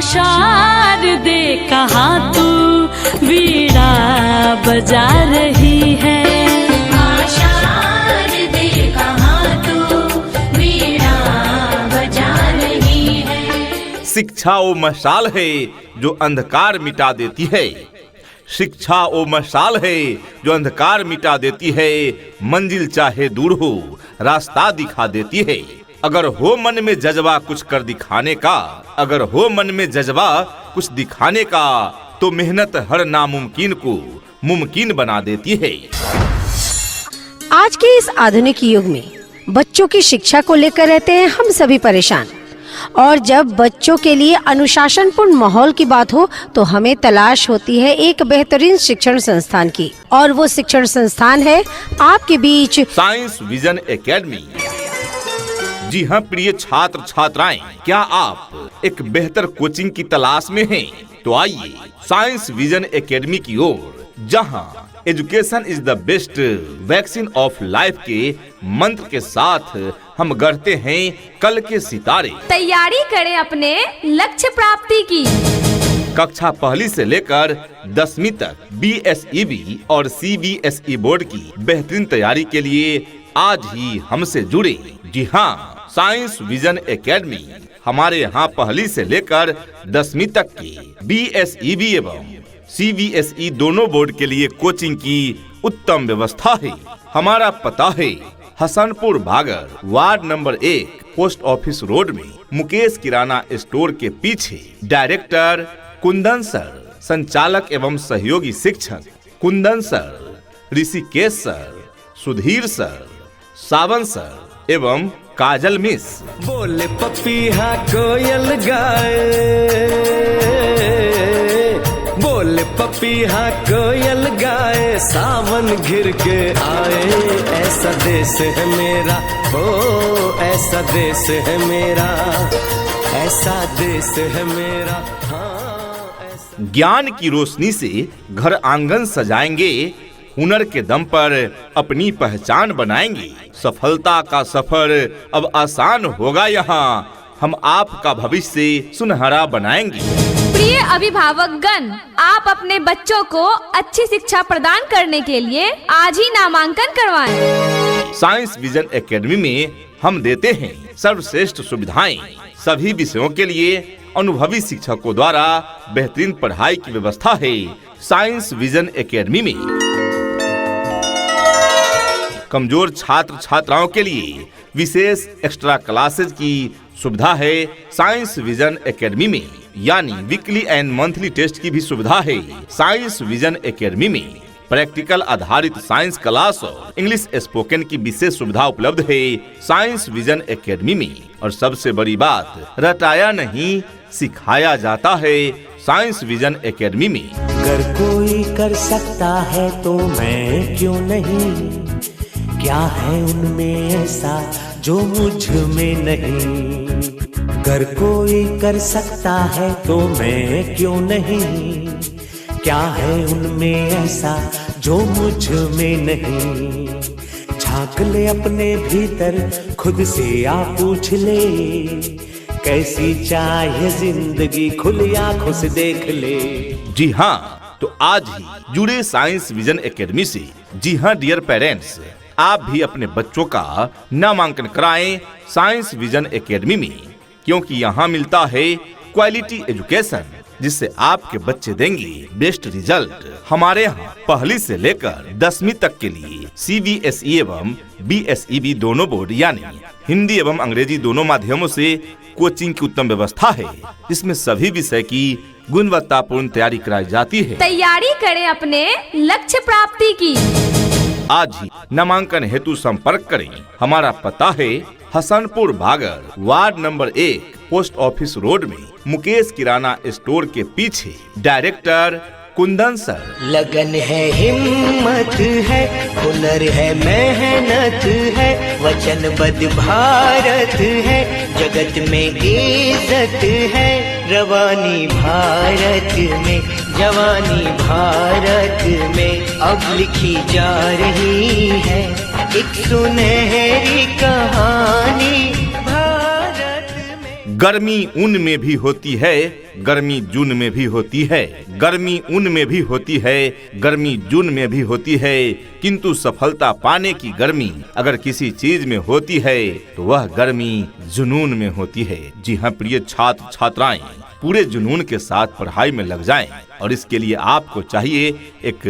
शारदे कहाँ तू वीणा बजा रही है। माँ शारदे कहाँ तू वीणा बजा रही है। शिक्षा वो मशाल है जो अंधकार मिटा देती है। शिक्षा वो मशाल है जो अंधकार मिटा देती है। मंजिल चाहे दूर हो रास्ता दिखा देती है। अगर हो मन में जज्बा कुछ कर दिखाने का, अगर हो मन में जज्बा कुछ दिखाने का, तो मेहनत हर नामुमकिन को मुमकिन बना देती है। आज के इस आधुनिक युग में बच्चों की शिक्षा को लेकर रहते हैं हम सभी परेशान, और जब बच्चों के लिए अनुशासनपूर्ण माहौल की बात हो तो हमें तलाश होती है एक बेहतरीन शिक्षण संस्थान की, और वो शिक्षण संस्थान है आपके बीच साइंस विजन एकेडमी। जी हाँ प्रिय छात्र छात्राएं, क्या आप एक बेहतर कोचिंग की तलाश में हैं? तो आइए साइंस विजन एकेडमी की ओर, जहां education is the best vaccine of life के मंत्र के साथ हम गढ़ते हैं कल के सितारे। तैयारी करें अपने लक्ष्य प्राप्ति की। कक्षा पहली से लेकर 10वीं तक BSEB और CBSE बोर्ड की बेहतरीन तैयारी के लिए आज ही हमसे जुड़े। जी हाँ, साइंस विजन एकेडमी हमारे यहाँ पहली से लेकर 10वीं तक की BSEB एवं CBSE दोनों बोर्ड के लिए कोचिंग की उत्तम व्यवस्था है। हमारा पता है Hasanpur Bhagar, ward number 1, post office road में, मुकेश किराना स्टोर के पीछे। डायरेक्टर कुंदन सर, संचालक एवं सहयोगी शिक्षक Kundan sir, Rishikesh sir, Sudhir sir, Sawan sir एवं काजल मिस। बोले पपीहा कोयल गाए, बोले पपीहा कोयल गाए, सावन घिर के आए। ऐसा देश है मेरा, ओ ऐसा देश है मेरा, ऐसा देश है मेरा। हाँ, ज्ञान की रोशनी से घर आंगन सजाएंगे, हुनर के दम पर अपनी पहचान बनाएंगे। सफलता का सफर अब आसान होगा, यहाँ हम आपका भविष्य सुनहरा बनाएंगे। प्रिय अभिभावकगण, आप अपने बच्चों को अच्छी शिक्षा प्रदान करने के लिए आज ही नामांकन करवाएं। साइंस विजन एकेडमी में हम देते हैं सर्वश्रेष्ठ सुविधाएं। सभी विषयों के लिए अनुभवी शिक्षकों द्वारा बेहतरीन पढ़ाई की व्यवस्था है। साइंस विजन एकेडमी में कमजोर छात्र छात्राओं के लिए विशेष एक्स्ट्रा क्लासेज की सुविधा है। साइंस विजन एकेडमी में यानी वीकली एंड मंथली टेस्ट की भी सुविधा है। साइंस विजन एकेडमी में प्रैक्टिकल आधारित साइंस क्लास और इंग्लिश स्पोकन की विशेष सुविधा उपलब्ध है। साइंस विजन एकेडमी में, और सबसे बड़ी बात, रटाया नहीं सिखाया जाता है। साइंस विजन एकेडमी में अगर कोई कर सकता है तो मैं क्यों नहीं, क्या है उनमें ऐसा जो मुझ में नहीं। अगर कोई कर सकता है तो मैं क्यों नहीं, क्या है उनमें ऐसा जो मुझ में नहीं। झांक ले अपने भीतर, खुद से आप पूछ ले, कैसी चाहे जिंदगी, खुली आंखों से देख ले। जी हाँ, तो आज ही जुड़े साइंस विजन एकेडमी से। जी हाँ डियर पेरेंट्स, आप भी अपने बच्चों का नामांकन कराएं साइंस विजन एकेडमी में, क्योंकि यहाँ मिलता है क्वालिटी एजुकेशन, जिससे आपके बच्चे देंगे बेस्ट रिजल्ट। हमारे यहाँ पहली से लेकर 10वीं तक के लिए CBSE एवं BSEB दोनों बोर्ड यानी हिंदी एवं अंग्रेजी दोनों माध्यमों से कोचिंग की उत्तम व्यवस्था है, जिसमें सभी विषय की गुणवत्तापूर्ण तैयारी कराई जाती है। तैयारी करें अपने लक्ष्य प्राप्ति की। आज ही नामांकन हेतु संपर्क करें। हमारा पता है Hasanpur Bhagar, ward number 1, post office road में, मुकेश किराना स्टोर के पीछे। Director Kundan sir. लगन है, हिम्मत है, हुनर है, मेहनत है, वचनबद्ध भारत है, जगत में इज्जत है, रवानी भारत में, जवानी भारत में अब लिखी जा रही है एक सुनहरी कहानी भारत में। गर्मी ऊन में भी होती है, गर्मी जून में भी होती है, गर्मी ऊन में भी होती है, गर्मी जून में भी होती है, किंतु सफलता पाने की गर्मी अगर किसी चीज में होती है तो वह गर्मी जुनून में होती है। जी हाँ प्रिय छात्र छात्राएं, पूरे जुनून के साथ पढ़ाई में लग जाएं और इसके लिए आपको चाहिए एक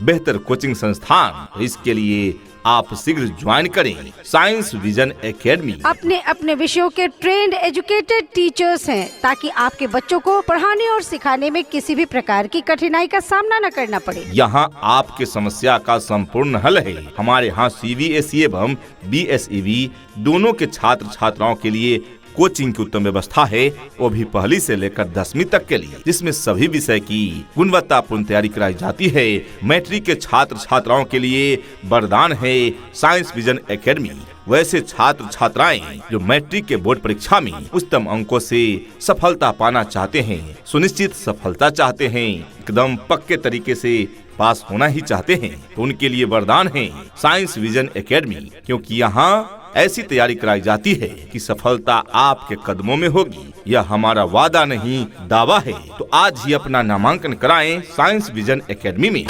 बेहतर कोचिंग संस्थान। इसके लिए आप शीघ्र ज्वाइन करें साइंस विजन एकेडमी। अपने अपने विषयों के ट्रेंड एजुकेटेड टीचर्स हैं ताकि आपके बच्चों को पढ़ाने और सिखाने में किसी भी प्रकार की कठिनाई का सामना न करना पड़े। यहाँ आपके समस्या का संपूर्ण हल है। हमारे यहाँ CBSE एवं BSEB दोनों के छात्र छात्राओं के लिए कोचिंग की उत्तम व्यवस्था है, वो भी पहली से लेकर 10वीं तक के लिए, जिसमें सभी विषय की गुणवत्तापूर्ण तैयारी कराई जाती है। मैट्रिक के छात्र छात्राओं के लिए वरदान है साइंस विजन एकेडमी। वैसे छात्र छात्राएं जो मैट्रिक के बोर्ड परीक्षा में उच्चतम अंकों से सफलता पाना चाहते हैं, सुनिश्चित सफलता चाहते हैं, एकदम पक्के तरीके से पास होना ही चाहते हैं, तो उनके लिए वरदान है साइंस विजन एकेडमी, क्योंकि यहाँ ऐसी तैयारी कराई जाती है कि सफलता आपके कदमों में होगी। यह हमारा वादा नहीं दावा है। तो आज ही अपना नामांकन कराएं साइंस विजन एकेडमी में।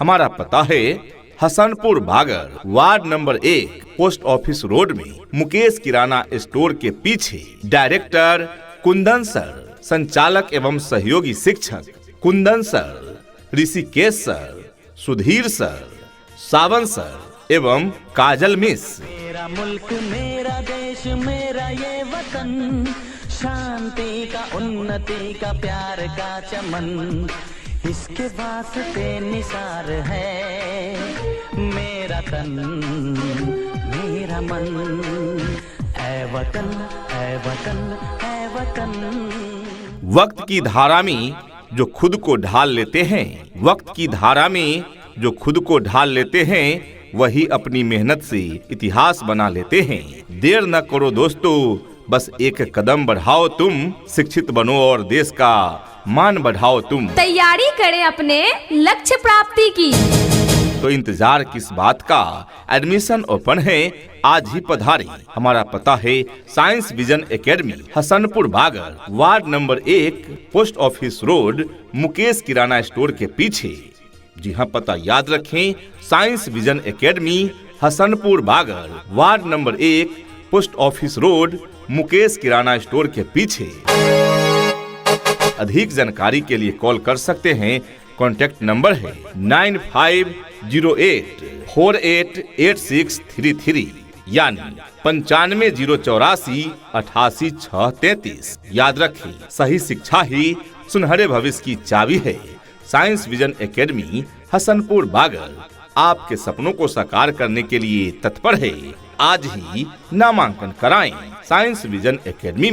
हमारा पता है Hasanpur Bhagar, ward number 1, post office road में, मुकेश किराना स्टोर के पीछे। डायरेक्टर कुंदन सर, संचालक एवं सहयोगी शिक्षक Kundan sir, Rishikesh sir, Sudhir sir, Sawan sir एवं काजल मिस। मेरा मुल्क मेरा देश मेरा ये वतन, शांति का उन्नति का प्यार का चमन, इसके वास्ते निसार है मेरा तन मेरा मन। ऐ वतन ऐ वतन ऐ वतन। वक्त की धारा में जो खुद को ढाल लेते हैं, वक्त की धारा में जो खुद को ढाल लेते हैं, वही अपनी मेहनत से इतिहास बना लेते हैं। देर न करो दोस्तों, बस एक कदम बढ़ाओ तुम, शिक्षित बनो और देश का मान बढ़ाओ तुम। तैयारी करें अपने लक्ष्य प्राप्ति की। तो इंतजार किस बात का, एडमिशन ओपन है, आज ही पधारें। हमारा पता है science vision academy, Hasanpur Bhagar, ward number 1, post office road, Mukesh kirana store के पीछे। जी हाँ, पता याद रखें, science vision academy, Hasanpur Bhagar, ward number 1, post office road, Mukesh kirana store के पीछे। अधिक जानकारी के लिए कॉल कर सकते हैं। कॉन्टैक्ट नंबर है 9508488633 यानी 9508488633। याद रखें, सही शिक्षा ही सुनहरे भविष्य की चाबी है। साइंस विजन एकेडमी, हसनपुर भागर, आपके सपनों को साकार करने के लिए तत्पर है। आज ही नामांकन कराएं साइंस विजन एकेडमी में।